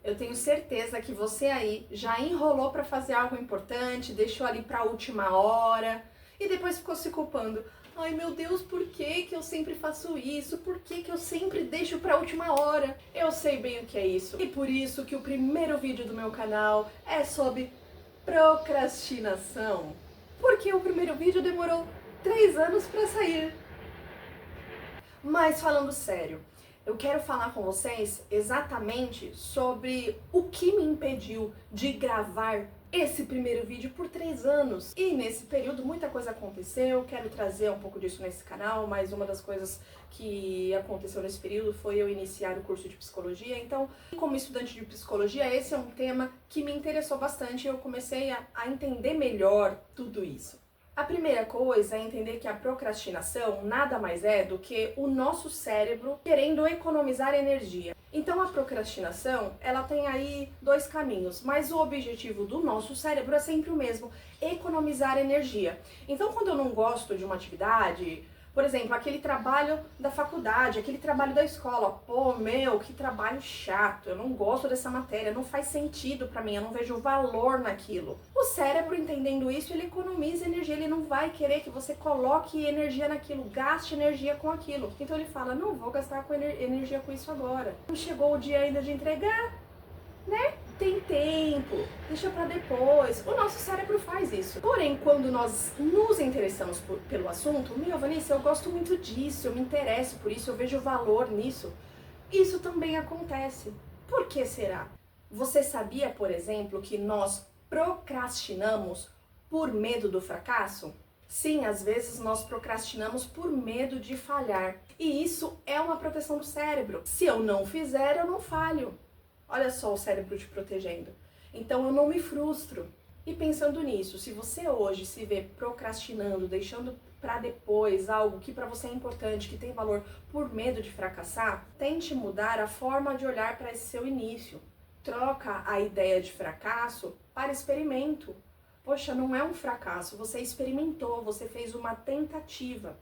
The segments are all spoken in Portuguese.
Eu tenho certeza que você aí já enrolou para fazer algo importante, deixou ali para a última hora e depois ficou se culpando. Ai meu Deus, por que que eu sempre faço isso? Por que que eu sempre deixo para a última hora? Eu sei bem o que é isso. E por isso que o primeiro vídeo do meu canal é sobre procrastinação. Porque o primeiro vídeo demorou 3 anos para sair. Mas falando sério, eu quero falar com vocês exatamente sobre o que me impediu de gravar esse primeiro vídeo por 3 anos. E nesse período muita coisa aconteceu, quero trazer um pouco disso nesse canal, mas uma das coisas que aconteceu nesse período foi eu iniciar o curso de psicologia. Então, como estudante de psicologia, esse é um tema que me interessou bastante e eu comecei a entender melhor tudo isso. A primeira coisa é entender que a procrastinação nada mais é do que o nosso cérebro querendo economizar energia. Então a procrastinação, ela tem aí 2 caminhos, mas o objetivo do nosso cérebro é sempre o mesmo, economizar energia. Então quando eu não gosto de uma atividade, por exemplo, aquele trabalho da faculdade, aquele trabalho da escola, pô, meu, que trabalho chato, eu não gosto dessa matéria, não faz sentido pra mim, eu não vejo valor naquilo. O cérebro, entendendo isso, ele economiza energia, ele não vai querer que você coloque energia naquilo, gaste energia com aquilo. Então ele fala, não vou gastar com energia com isso agora. Não chegou o dia ainda de entregar, né? Tem tempo, deixa pra depois. O nosso cérebro faz isso. Porém, quando nós nos interessamos pelo assunto, meu, Vanessa, eu gosto muito disso, eu me interesso por isso, eu vejo valor nisso. Isso também acontece. Por que será? Você sabia, por exemplo, que nós procrastinamos por medo do fracasso? Sim, às vezes nós procrastinamos por medo de falhar. E isso é uma proteção do cérebro. Se eu não fizer, eu não falho. Olha só o cérebro te protegendo. Então eu não me frustro. E pensando nisso, se você hoje se vê procrastinando, deixando para depois algo que para você é importante, que tem valor, por medo de fracassar, tente mudar a forma de olhar para esse seu início. Troca a ideia de fracasso para experimento. Poxa, não é um fracasso, você experimentou, você fez uma tentativa.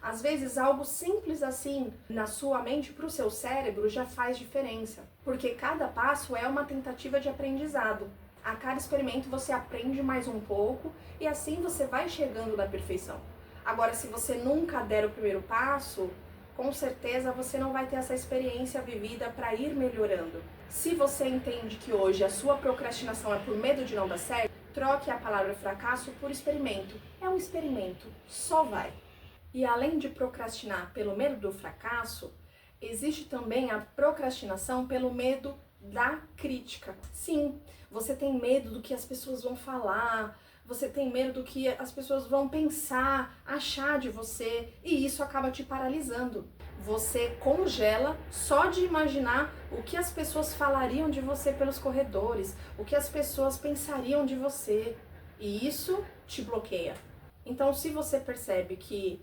Às vezes algo simples assim na sua mente para o seu cérebro já faz diferença, porque cada passo é uma tentativa de aprendizado. A cada experimento você aprende mais um pouco e assim você vai chegando na perfeição. Agora, se você nunca der o primeiro passo, com certeza você não vai ter essa experiência vivida para ir melhorando. Se você entende que hoje a sua procrastinação é por medo de não dar certo, troque a palavra fracasso por experimento. É um experimento, só vai. E além de procrastinar pelo medo do fracasso, existe também a procrastinação pelo medo da crítica. Sim, você tem medo do que as pessoas vão falar, você tem medo do que as pessoas vão pensar, achar de você, e isso acaba te paralisando. Você congela só de imaginar o que as pessoas falariam de você pelos corredores, o que as pessoas pensariam de você, e isso te bloqueia. Então, se você percebe que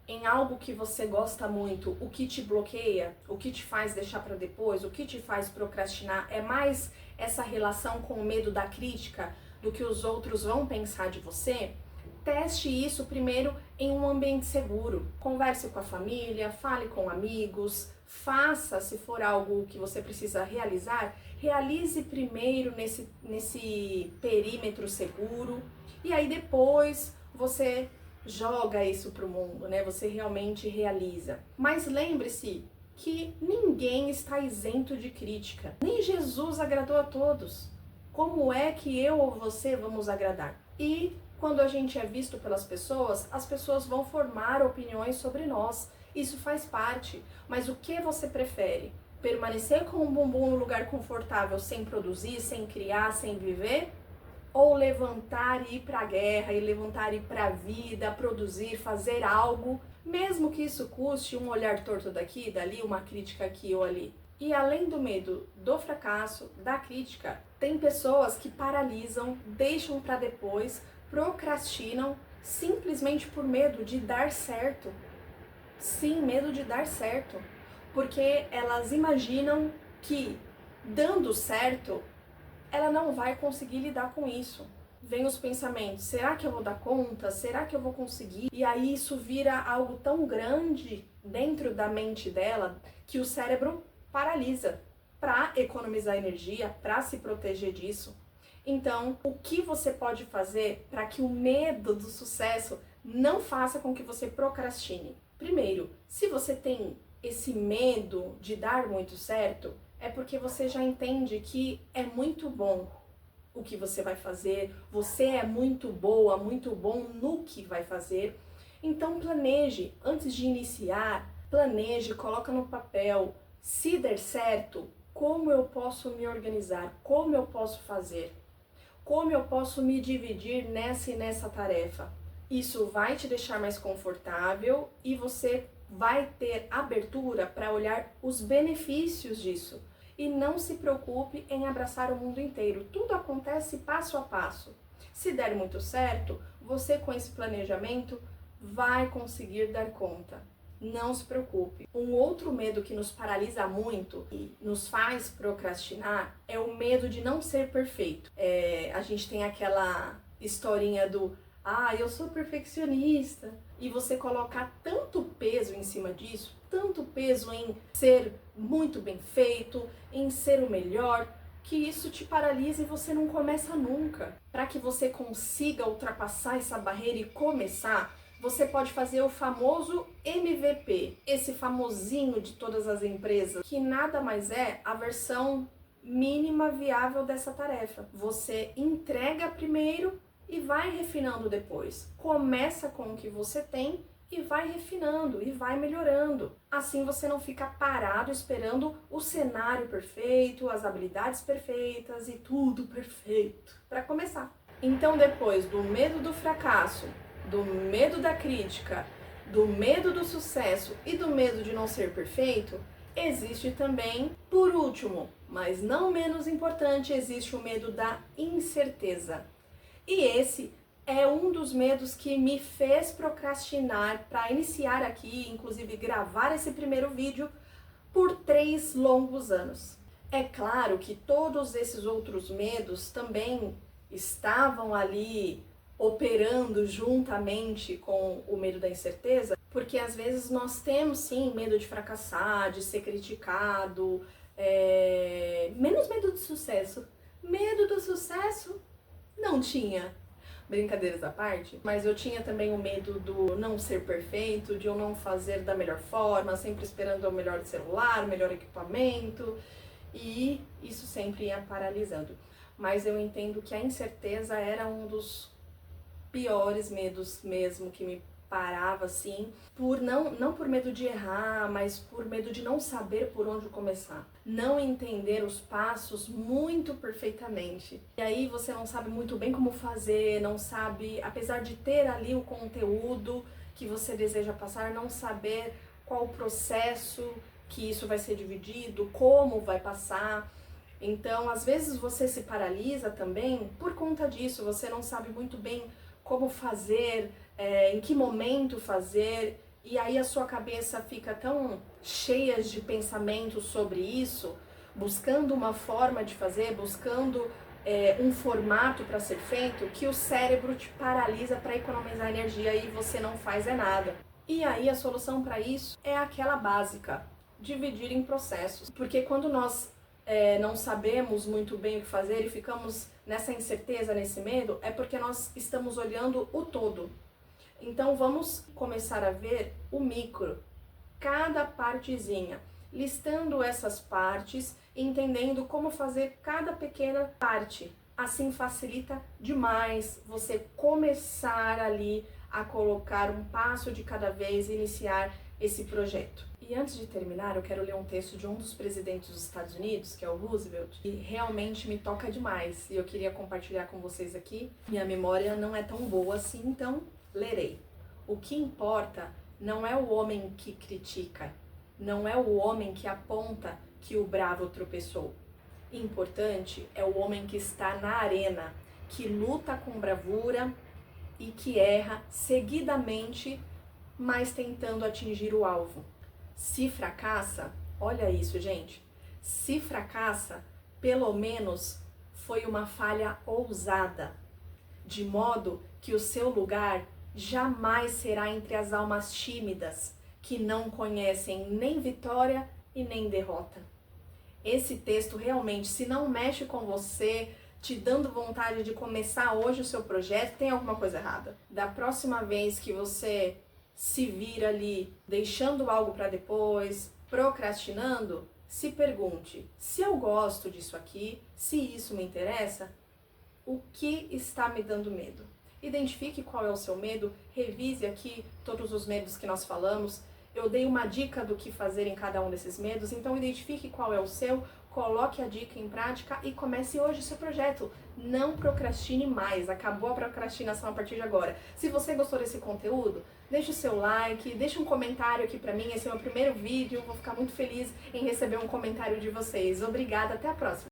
em algo que você gosta muito, o que te bloqueia, o que te faz deixar para depois, o que te faz procrastinar é mais essa relação com o medo da crítica, do que os outros vão pensar de você, teste isso primeiro em um ambiente seguro. Converse com a família, fale com amigos, faça, se for algo que você precisa realizar, realize primeiro nesse perímetro seguro e aí depois você joga isso pro mundo, né? Você realmente realiza. Mas lembre-se que ninguém está isento de crítica. Nem Jesus agradou a todos. Como é que eu ou você vamos agradar? E quando a gente é visto pelas pessoas, as pessoas vão formar opiniões sobre nós. Isso faz parte. Mas o que você prefere? Permanecer com o bumbum no lugar confortável, sem produzir, sem criar, sem viver? Ou levantar e ir para a guerra, e levantar e ir para a vida, produzir, fazer algo, mesmo que isso custe um olhar torto daqui e dali, uma crítica aqui ou ali. E além do medo do fracasso, da crítica, tem pessoas que paralisam, deixam para depois, procrastinam, simplesmente por medo de dar certo. Sim, medo de dar certo. Porque elas imaginam que, dando certo, ela não vai conseguir lidar com isso. Vem os pensamentos, será que eu vou dar conta? Será que eu vou conseguir? E aí isso vira algo tão grande dentro da mente dela que o cérebro paralisa para economizar energia, para se proteger disso. Então, o que você pode fazer para que o medo do sucesso não faça com que você procrastine? Primeiro, se você tem esse medo de dar muito certo, é porque você já entende que é muito bom o que você vai fazer, você é muito boa, muito bom no que vai fazer. Então planeje, antes de iniciar, planeje, coloca no papel, se der certo, como eu posso me organizar, como eu posso fazer, como eu posso me dividir nessa e nessa tarefa. Isso vai te deixar mais confortável e você vai ter abertura para olhar os benefícios disso. E não se preocupe em abraçar o mundo inteiro. Tudo acontece passo a passo. Se der muito certo, você com esse planejamento vai conseguir dar conta. Não se preocupe. Um outro medo que nos paralisa muito e nos faz procrastinar é o medo de não ser perfeito. A gente tem aquela historinha do eu sou perfeccionista, e você colocar tanto peso em cima disso, tanto peso em ser muito bem feito, em ser o melhor, que isso te paralisa e você não começa nunca. Para que você consiga ultrapassar essa barreira e começar, você pode fazer o famoso MVP, esse famosinho de todas as empresas, que nada mais é a versão mínima viável dessa tarefa. Você entrega primeiro e vai refinando depois. Começa com o que você tem e vai refinando e vai melhorando. Assim você não fica parado esperando o cenário perfeito, as habilidades perfeitas e tudo perfeito para começar. Então, depois do medo do fracasso, do medo da crítica, do medo do sucesso e do medo de não ser perfeito, existe também, por último, mas não menos importante, existe o medo da incerteza. E esse é um dos medos que me fez procrastinar para iniciar aqui, inclusive gravar esse primeiro vídeo, por 3 longos anos. É claro que todos esses outros medos também estavam ali operando juntamente com o medo da incerteza, porque às vezes nós temos sim medo de fracassar, de ser criticado, menos medo do sucesso. Medo do sucesso não tinha, brincadeiras à parte, mas eu tinha também o medo do não ser perfeito, de eu não fazer da melhor forma, sempre esperando o melhor celular, o melhor equipamento, e isso sempre ia paralisando. Mas eu entendo que a incerteza era um dos piores medos mesmo, que me parava assim, não por medo de errar, mas por medo de não saber por onde começar, não entender os passos muito perfeitamente. E aí você não sabe muito bem como fazer, não sabe, apesar de ter ali o conteúdo que você deseja passar, não saber qual o processo que isso vai ser dividido, como vai passar. Então, às vezes você se paralisa também por conta disso, você não sabe muito bem como fazer, em que momento fazer, e aí a sua cabeça fica tão cheia de pensamentos sobre isso, buscando uma forma de fazer, buscando um formato para ser feito, que o cérebro te paralisa para economizar energia e você não faz nada. E aí a solução para isso é aquela básica, dividir em processos, porque quando nós não sabemos muito bem o que fazer e ficamos nessa incerteza, nesse medo, é porque nós estamos olhando o todo. Então vamos começar a ver o micro, cada partezinha, listando essas partes, entendendo como fazer cada pequena parte. Assim facilita demais você começar ali a colocar um passo de cada vez e iniciar esse projeto. E antes de terminar, eu quero ler um texto de um dos presidentes dos Estados Unidos, que é o Roosevelt, que realmente me toca demais e eu queria compartilhar com vocês aqui. Minha memória não é tão boa assim, então lerei. O que importa não é o homem que critica, não é o homem que aponta que o bravo tropeçou. Importante é o homem que está na arena, que luta com bravura e que erra seguidamente, mas tentando atingir o alvo. Se fracassa, olha isso, gente, se fracassa, pelo menos foi uma falha ousada, de modo que o seu lugar jamais será entre as almas tímidas, que não conhecem nem vitória e nem derrota. esse texto realmente, se não mexe com você, te dando vontade de começar hoje o seu projeto, tem alguma coisa errada. Da próxima vez que você se vira ali deixando algo para depois, procrastinando, se pergunte: se eu gosto disso aqui, se isso me interessa, o que está me dando medo? Identifique qual é o seu medo, revise aqui todos os medos que nós falamos. Eu dei uma dica do que fazer em cada um desses medos, então identifique qual é o seu, coloque a dica em prática e comece hoje o seu projeto. Não procrastine mais, acabou a procrastinação a partir de agora. Se você gostou desse conteúdo, deixe o seu like, deixe um comentário aqui pra mim, esse é o meu primeiro vídeo, vou ficar muito feliz em receber um comentário de vocês. Obrigada, até a próxima!